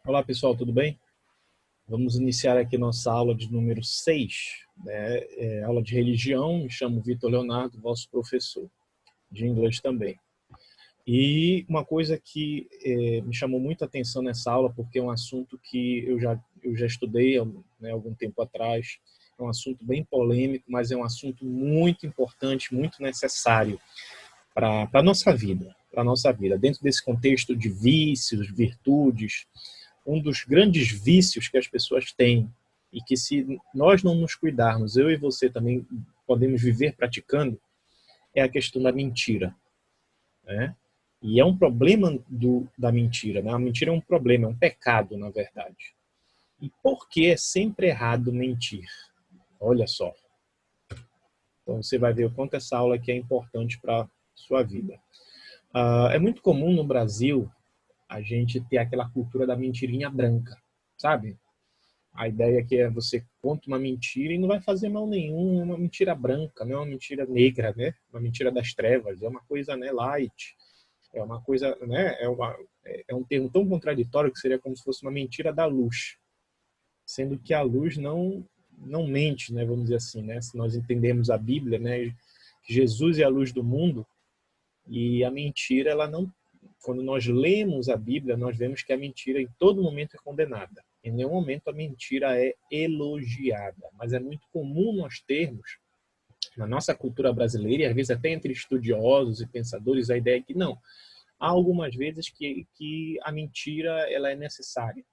Olá pessoal, tudo bem? Vamos iniciar aqui nossa aula de número 6, né? Aula de religião. Me chamo Vitor Leonardo, vosso professor de inglês também. E uma coisa que me chamou muito a atenção nessa aula, porque é um assunto que eu já estudei, né, algum tempo atrás. É um assunto bem polêmico, mas é um assunto muito importante, muito necessário para a nossa vida, Dentro desse contexto de vícios, virtudes, um dos grandes vícios que as pessoas têm e que, se nós não nos cuidarmos, eu e você também podemos viver praticando, é a questão da mentira, né? E é um problema da mentira, né? A mentira é um problema, é um pecado, na verdade. E por que é sempre errado mentir? Olha só. Então você vai ver o quanto essa aula aqui é importante para a sua vida. É muito comum no Brasil a gente ter aquela cultura da mentirinha branca, sabe? A ideia que é você conta uma mentira e não vai fazer mal nenhum, é uma mentira branca, não é uma mentira negra, né? Uma mentira das trevas, é uma coisa, né, light, é uma coisa, né, é um termo tão contraditório que seria como se fosse uma mentira da luz, sendo que a luz não mente, né, vamos dizer assim, né? Se nós entendemos a Bíblia, né, Jesus é a luz do mundo, e a mentira, ela não, quando nós lemos a Bíblia, nós vemos que a mentira em todo momento é condenada. Em nenhum momento a mentira é elogiada. Mas é muito comum nós termos, na nossa cultura brasileira, e às vezes até entre estudiosos e pensadores, a ideia que não. Há algumas vezes que a mentira ela é necessária.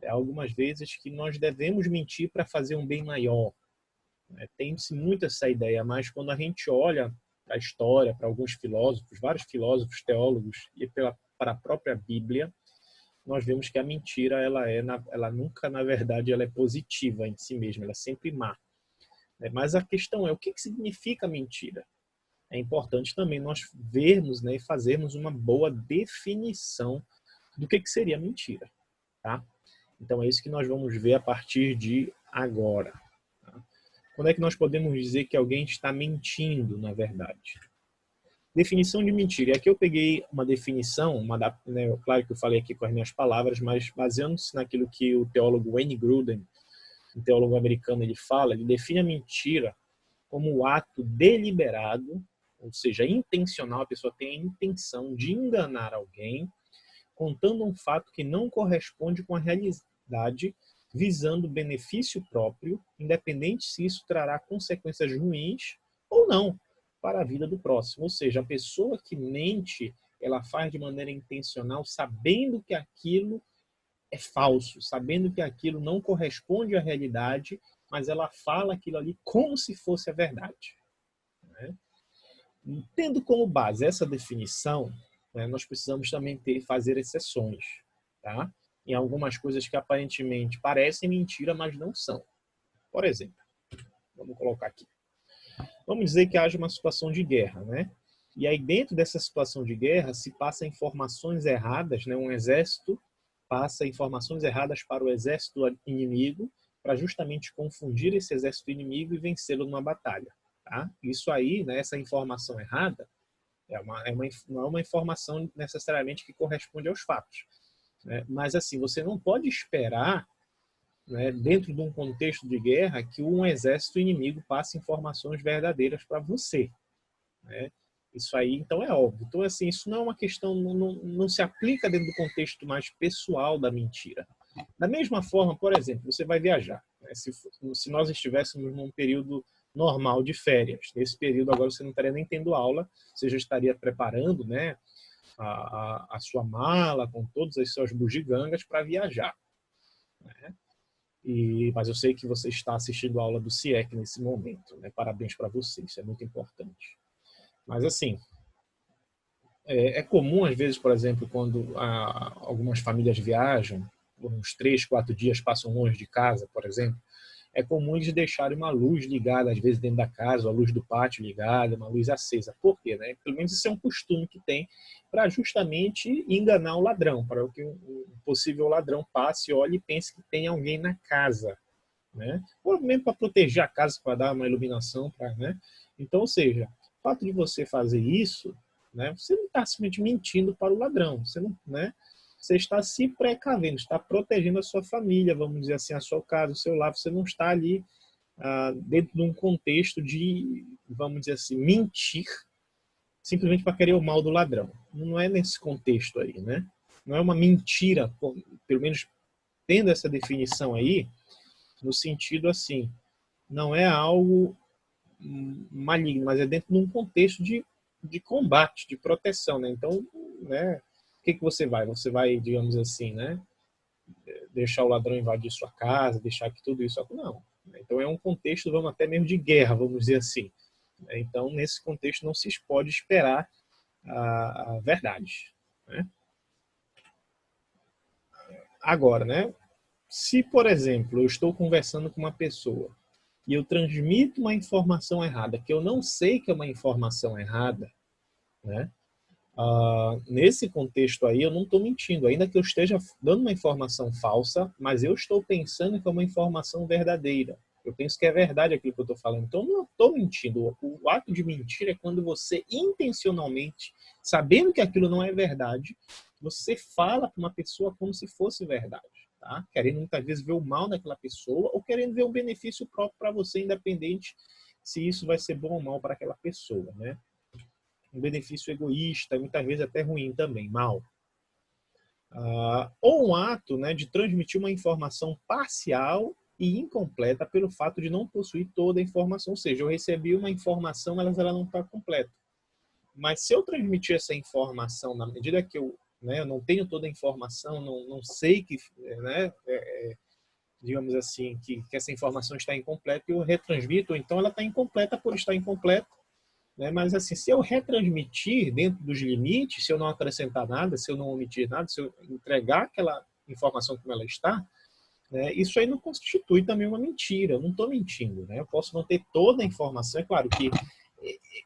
Há algumas vezes que nós devemos mentir para fazer um bem maior. Tem-se muito essa ideia, mas quando a gente olha para a história, para alguns filósofos, vários filósofos, teólogos, e para a própria Bíblia, nós vemos que a mentira ela nunca, na verdade, ela é positiva em si mesma, ela é sempre má. Mas a questão é, o que significa mentira? É importante também nós vermos, né, e fazermos uma boa definição do que seria mentira. Tá? Então é isso que nós vamos ver a partir de agora. Quando é que nós podemos dizer que alguém está mentindo, na verdade? Definição de mentira. E aqui eu peguei uma definição, né, claro que eu falei aqui com as minhas palavras, mas baseando-se naquilo que o teólogo Wayne Grudem, um teólogo americano, ele fala, ele define a mentira como o ato deliberado, ou seja, intencional, a pessoa tem a intenção de enganar alguém, contando um fato que não corresponde com a realidade, visando benefício próprio, independente se isso trará consequências ruins ou não para a vida do próximo. Ou seja, a pessoa que mente, ela faz de maneira intencional, sabendo que aquilo é falso, sabendo que aquilo não corresponde à realidade, mas ela fala aquilo ali como se fosse a verdade. Né? Tendo como base essa definição, né, nós precisamos também fazer exceções, tá? Em algumas coisas que aparentemente parecem mentira, mas não são. Por exemplo, vamos colocar aqui. Vamos dizer que haja uma situação de guerra, né? E aí dentro dessa situação de guerra se passa informações erradas, né? Um exército passa informações erradas para o exército inimigo para justamente confundir esse exército inimigo e vencê-lo numa batalha. Tá? Isso aí, né, essa informação errada, não é uma informação necessariamente que corresponde aos fatos. Né? Mas assim, você não pode esperar, né, dentro de um contexto de guerra, que um exército inimigo passe informações verdadeiras para você. Né? Isso aí, então, é óbvio. Então, assim, isso não é uma questão, não se aplica dentro do contexto mais pessoal da mentira. Da mesma forma, por exemplo, você vai viajar. Né? Se nós estivéssemos num período normal de férias, nesse período agora você não estaria nem tendo aula, você já estaria preparando, né, a sua mala com todas as suas bugigangas para viajar. Né? Mas eu sei que você está assistindo a aula do CIEC nesse momento. Né? Parabéns para você, isso é muito importante. Mas assim, é comum às vezes, por exemplo, quando algumas famílias viajam, por uns 3, 4 dias passam longe de casa, por exemplo, é comum eles deixarem uma luz ligada, às vezes dentro da casa, a luz do pátio ligada, uma luz acesa. Por quê? Né? Pelo menos isso é um costume que tem para justamente enganar o ladrão, para que um possível ladrão passe, olhe e pense que tem alguém na casa. Né? Ou mesmo para proteger a casa, para dar uma iluminação. Né? Então, ou seja, o fato de você fazer isso, né, você não está simplesmente mentindo para o ladrão. Você não, né? você está se precavendo, está protegendo a sua família, vamos dizer assim, a sua casa, o seu lar. Você não está ali dentro de um contexto de, vamos dizer assim, mentir simplesmente para querer o mal do ladrão. Não é nesse contexto aí, né? Não é uma mentira, pelo menos tendo essa definição aí, no sentido assim, não é algo maligno, mas é dentro de um contexto de combate, de proteção, né? Então, né, o que você vai? Você vai, digamos assim, né, deixar o ladrão invadir sua casa, deixar que tudo isso... Não. Então é um contexto, vamos até mesmo de guerra, vamos dizer assim. Então, nesse contexto, não se pode esperar a verdade, né? Agora, né, se, por exemplo, eu estou conversando com uma pessoa e eu transmito uma informação errada, que eu não sei que é uma informação errada, né? Nesse contexto aí, eu não estou mentindo, ainda que eu esteja dando uma informação falsa, mas eu estou pensando que é uma informação verdadeira. Eu penso que é verdade aquilo que eu estou falando. Então, eu não estou mentindo. O ato de mentir é quando você intencionalmente, sabendo que aquilo não é verdade, você fala para uma pessoa como se fosse verdade. Tá? Querendo muitas vezes ver o mal daquela pessoa ou querendo ver um benefício próprio para você, independente se isso vai ser bom ou mal para aquela pessoa, né? Um benefício egoísta, muitas vezes até ruim também, mal. Ou um ato, né, de transmitir uma informação parcial e incompleta pelo fato de não possuir toda a informação. Ou seja, eu recebi uma informação, mas ela não está completa. Mas se eu transmitir essa informação na medida que eu, né, eu não tenho toda a informação, não sei que, né, digamos assim, que essa informação está incompleta, eu retransmito, então ela está incompleta por estar incompleta. Né? Mas assim, se eu retransmitir dentro dos limites, se eu não acrescentar nada, se eu não omitir nada, se eu entregar aquela informação como ela está, né, isso aí não constitui também uma mentira. Eu não estou mentindo. Né? Eu posso não ter toda a informação. É claro que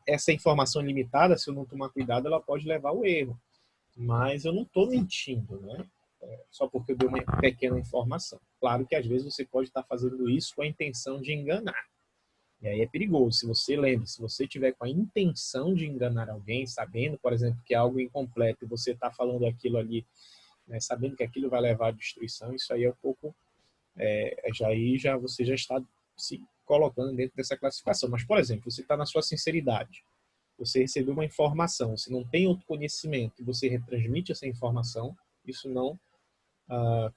essa informação limitada, se eu não tomar cuidado, ela pode levar ao erro. Mas eu não estou mentindo, né? Só porque eu dei uma pequena informação. Claro que às vezes você pode estar fazendo isso com a intenção de enganar. E aí é perigoso. Se você lembra, se você tiver com a intenção de enganar alguém, sabendo, por exemplo, que é algo incompleto e você está falando aquilo ali, né, sabendo que aquilo vai levar à destruição, isso aí é um pouco... já você já está se colocando dentro dessa classificação. Mas, por exemplo, você está na sua sinceridade. Você recebeu uma informação, você não tem outro conhecimento, você retransmite essa informação, isso não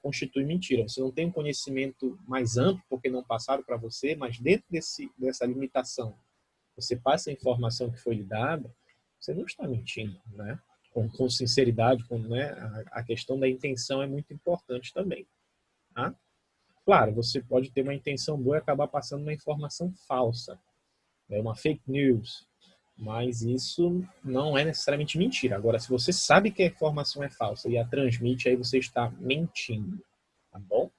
constitui mentira. Você não tem um conhecimento mais amplo porque não passaram para você, mas dentro dessa limitação, você passa a informação que foi lhe dada, você não está mentindo, né? Com sinceridade, né? A questão da intenção é muito importante também. Tá? Claro, você pode ter uma intenção boa e acabar passando uma informação falsa, né? Uma fake news, mas isso não é necessariamente mentira. Agora, se você sabe que a informação é falsa e a transmite, aí você está mentindo, tá bom?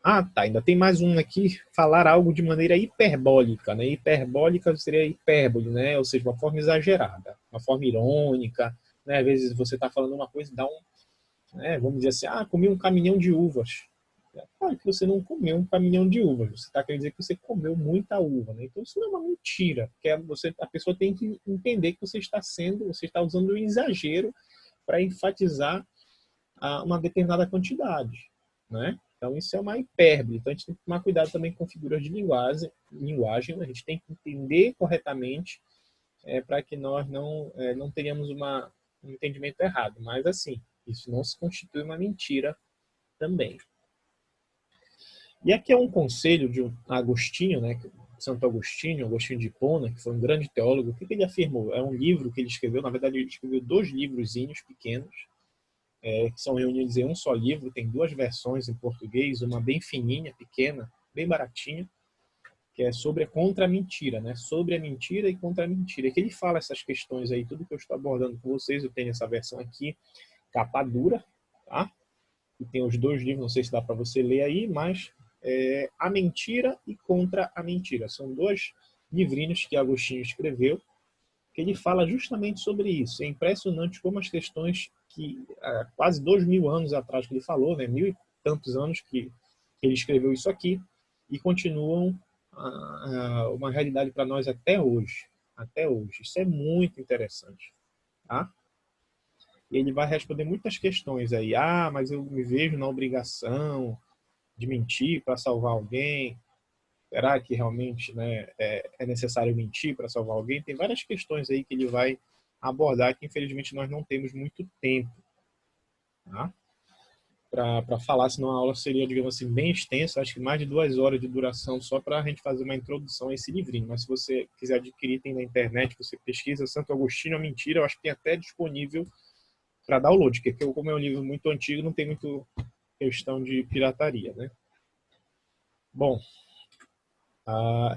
Tá, ainda tem mais um aqui, falar algo de maneira hiperbólica, né? Hiperbólica seria hipérbole, né? Ou seja, uma forma exagerada, uma forma irônica, né? Às vezes você está falando uma coisa e dá né? Vamos dizer assim, comi um caminhão de uvas. Claro que você não comeu um caminhão de uvas, você está querendo dizer que você comeu muita uva, né? Então isso não é uma mentira, porque a pessoa tem que entender que você está usando um exagero para enfatizar uma determinada quantidade, né? Então isso é uma hipérbole, então a gente tem que tomar cuidado também com figuras de linguagem, a gente tem que entender corretamente para que nós não tenhamos um entendimento errado, mas assim, isso não se constitui uma mentira também. E aqui é um conselho de um Agostinho, né, Santo Agostinho de Hipona, que foi um grande teólogo. O que ele afirmou? É um livro que ele escreveu, na verdade ele escreveu 2 livrozinhos pequenos, que são reunidos em um só livro, tem 2 versões em português, uma bem fininha, pequena, bem baratinha, que é sobre contra a mentira, né? Sobre a mentira e contra a mentira. E que ele fala essas questões aí, tudo que eu estou abordando com vocês, eu tenho essa versão aqui, capa dura, tá? E tem os 2 livros, não sei se dá para você ler aí, mas A Mentira e Contra a Mentira. São 2 livrinhos que Agostinho escreveu, que ele fala justamente sobre isso. É impressionante como as questões que quase 2000 anos atrás que ele falou, né, 1000 e tantos anos que ele escreveu isso aqui, e continuam uma realidade para nós até hoje. Até hoje. Isso é muito interessante. Tá? E ele vai responder muitas questões aí. Ah, mas eu me vejo na obrigação de mentir para salvar alguém. Será que realmente, né, é necessário mentir para salvar alguém? Tem várias questões aí que ele vai abordar que, infelizmente, nós não temos muito tempo, tá? Para falar, senão a aula seria, digamos assim, bem extensa, acho que mais de 2 horas de duração só para a gente fazer uma introdução a esse livrinho. Mas se você quiser adquirir, tem na internet, você pesquisa Santo Agostinho, a Mentira, eu acho que tem até disponível para download, porque como é um livro muito antigo, não tem muito questão de pirataria, né? Bom,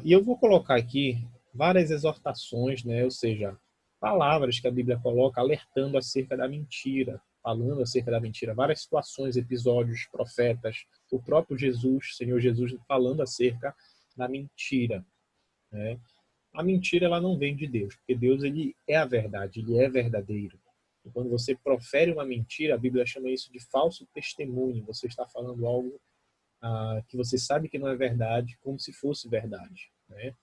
e eu vou colocar aqui várias exortações, né? Ou seja, palavras que a Bíblia coloca alertando acerca da mentira, falando acerca da mentira, várias situações, episódios, profetas, o próprio Jesus, Senhor Jesus, falando acerca da mentira, né? A mentira, ela não vem de Deus, porque Deus, ele é a verdade, ele é verdadeiro. E quando você profere uma mentira, a Bíblia chama isso de falso testemunho. Você está falando algo que você sabe que não é verdade, como se fosse verdade, né?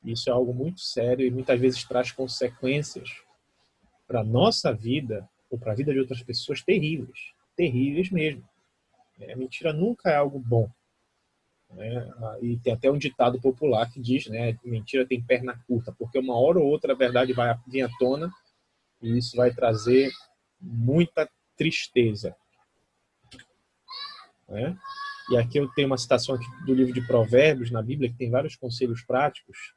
Isso é algo muito sério e muitas vezes traz consequências para a nossa vida ou para a vida de outras pessoas terríveis, terríveis mesmo. A mentira nunca é algo bom, né? E tem até um ditado popular que diz, né, mentira tem perna curta, porque uma hora ou outra a verdade vai vir à tona e isso vai trazer muita tristeza, né? E aqui eu tenho uma citação aqui do livro de Provérbios na Bíblia, que tem vários conselhos práticos,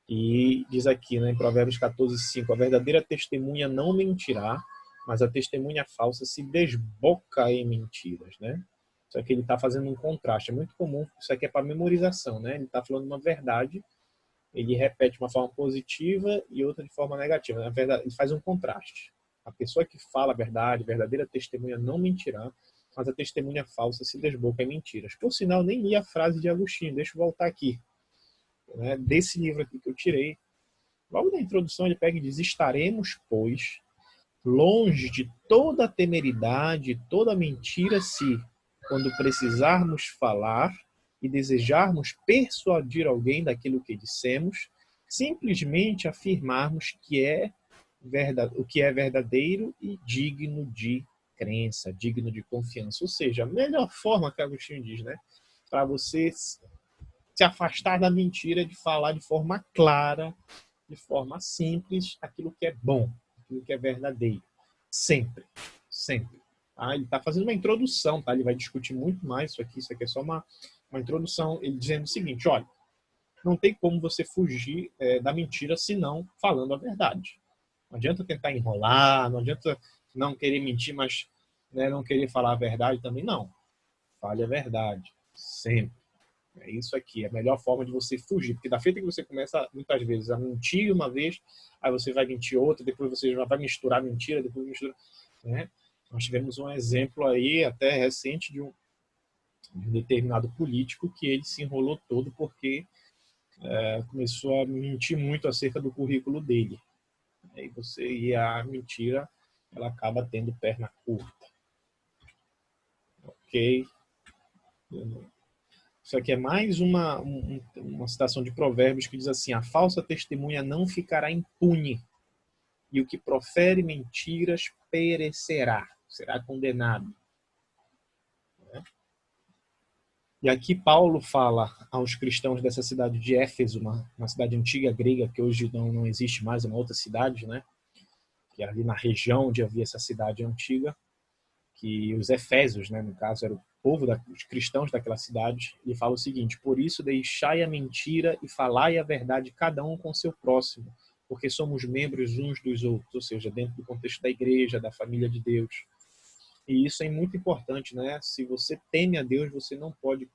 e diz aqui, né, em Provérbios 14:5, a verdadeira testemunha não mentirá, mas a testemunha falsa se desboca em mentiras, né? Só que ele está fazendo um contraste, é muito comum, isso aqui é para memorização, né? Ele está falando uma verdade, ele repete de uma forma positiva e outra de forma negativa. Na verdade, ele faz um contraste. A pessoa que fala a verdade, verdadeira testemunha não mentirá, mas a testemunha falsa se desboca em mentiras. Por sinal, nem li a frase de Agostinho, deixa eu voltar aqui, né, desse livro aqui que eu tirei. Logo na introdução ele pega e diz: estaremos, pois, longe de toda temeridade, toda mentira, se, quando precisarmos falar e desejarmos persuadir alguém daquilo que dissemos, simplesmente afirmarmos que o que é verdadeiro e digno de crença, digno de confiança. Ou seja, a melhor forma que Agostinho diz, né, para você se afastar da mentira, de falar de forma clara, de forma simples, aquilo que é bom, aquilo que é verdadeiro. Sempre, sempre. Ele está fazendo uma introdução, tá? Ele vai discutir muito mais isso aqui é só uma introdução, ele dizendo o seguinte: olha, não tem como você fugir da mentira senão falando a verdade. Não adianta tentar enrolar, não adianta não querer mentir, mas, né, não querer falar a verdade também, não. Fale a verdade, sempre. É isso aqui, é a melhor forma de você fugir, porque da feita que você começa muitas vezes a mentir uma vez, aí você vai mentir outra, depois você já vai misturar mentira, depois mistura, né? Nós tivemos um exemplo aí até recente de um determinado político que ele se enrolou todo porque começou a mentir muito acerca do currículo dele. E a mentira, ela acaba tendo perna curta. Ok? Isso aqui é mais uma citação de Provérbios que diz assim: a falsa testemunha não ficará impune, e o que profere mentiras perecerá, será condenado. E aqui Paulo fala aos cristãos dessa cidade de Éfeso, uma cidade antiga grega, que hoje não existe mais, é uma outra cidade, né? Que é ali na região onde havia essa cidade antiga, que os efésios, né, no caso, era o povo, os cristãos daquela cidade. Ele fala o seguinte: por isso deixai a mentira e falai a verdade cada um com seu próximo, porque somos membros uns dos outros, ou seja, dentro do contexto da igreja, da família de Deus. E isso é muito importante, né? Se você teme a Deus, você não pode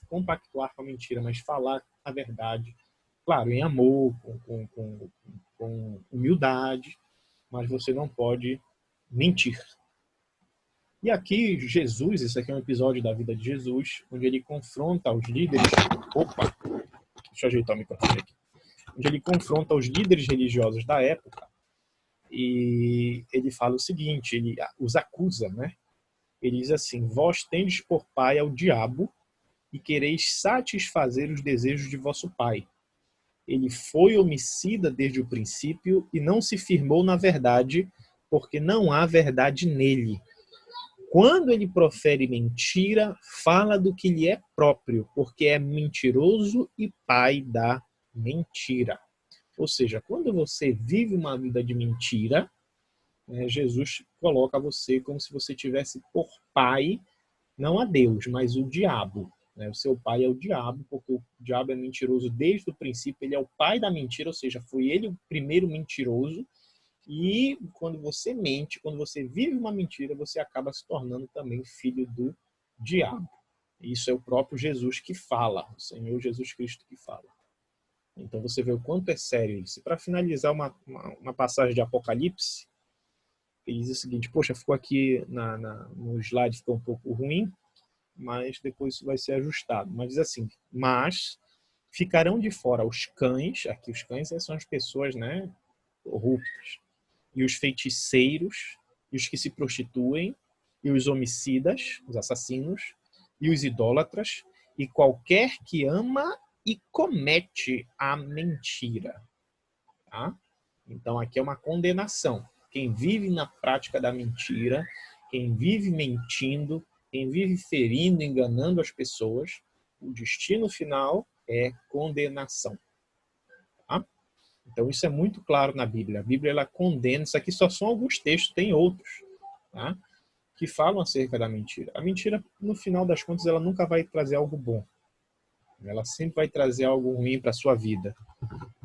compactuar com a mentira, mas falar a verdade, claro, em amor, com humildade, mas você não pode mentir. E aqui Jesus, esse aqui é um episódio da vida de Jesus, onde ele confronta os líderes... Opa! Deixa eu ajeitar o microfone aqui. Onde ele confronta os líderes religiosos da época e ele fala o seguinte, ele os acusa, né? Ele diz assim: vós tendes por pai ao diabo e quereis satisfazer os desejos de vosso pai. Ele foi homicida desde o princípio e não se firmou na verdade, porque não há verdade nele. Quando ele profere mentira, fala do que lhe é próprio, porque é mentiroso e pai da mentira. Ou seja, quando você vive uma vida de mentira, Jesus coloca você como se você tivesse por pai, não a Deus, mas o diabo. O seu pai é o diabo, porque o diabo é mentiroso desde o princípio, ele é o pai da mentira, ou seja, foi ele o primeiro mentiroso. E quando você mente, quando você vive uma mentira, você acaba se tornando também filho do diabo. Isso é o próprio Jesus que fala, o Senhor Jesus Cristo que fala. Então você vê o quanto é sério isso. E para finalizar uma passagem de Apocalipse, ele diz o seguinte, poxa, ficou aqui no slide, ficou um pouco ruim, mas depois isso vai ser ajustado. Mas diz assim, mas ficarão de fora os cães, aqui os cães são as pessoas, corruptas, e os feiticeiros, e os que se prostituem, e os homicidas, os assassinos, e os idólatras, e qualquer que ama e comete a mentira. Tá? Então aqui é uma condenação. Quem vive na prática da mentira, quem vive mentindo, quem vive ferindo, enganando as pessoas, o destino final é condenação. Tá? Então isso é muito claro na Bíblia. A Bíblia ela condena, isso aqui só são alguns textos, tem outros, tá? Que falam acerca da mentira. A mentira, no final das contas, ela nunca vai trazer algo bom. Ela sempre vai trazer algo ruim para a sua vida.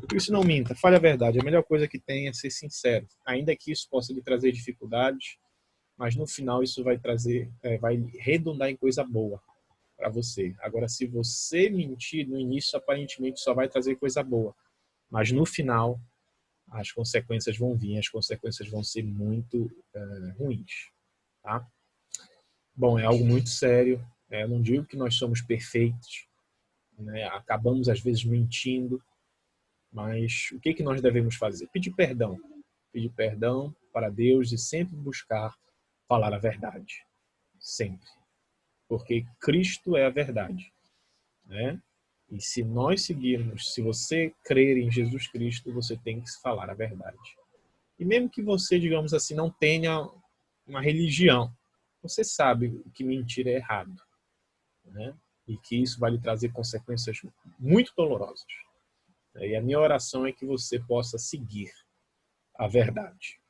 Por isso não minta, fale a verdade. A melhor coisa que tem é ser sincero. Ainda que isso possa lhe trazer dificuldades, mas no final isso vai trazer, vai redundar em coisa boa para você. Agora, se você mentir no início, aparentemente só vai trazer coisa boa. Mas no final, as consequências vão vir, as consequências vão ser muito ruins. Tá? Bom, é algo muito sério. Eu não digo que nós somos perfeitos, acabamos às vezes mentindo, mas o que nós devemos fazer? Pedir perdão para Deus e sempre buscar falar a verdade, sempre, porque Cristo é a verdade, E se nós seguirmos, se você crer em Jesus Cristo, você tem que falar a verdade. E mesmo que você, digamos assim, não tenha uma religião, você sabe que mentir é errado, E que isso vai lhe trazer consequências muito dolorosas. E a minha oração é que você possa seguir a verdade.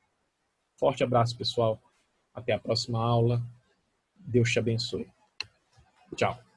Forte abraço, pessoal. Até a próxima aula. Deus te abençoe. Tchau.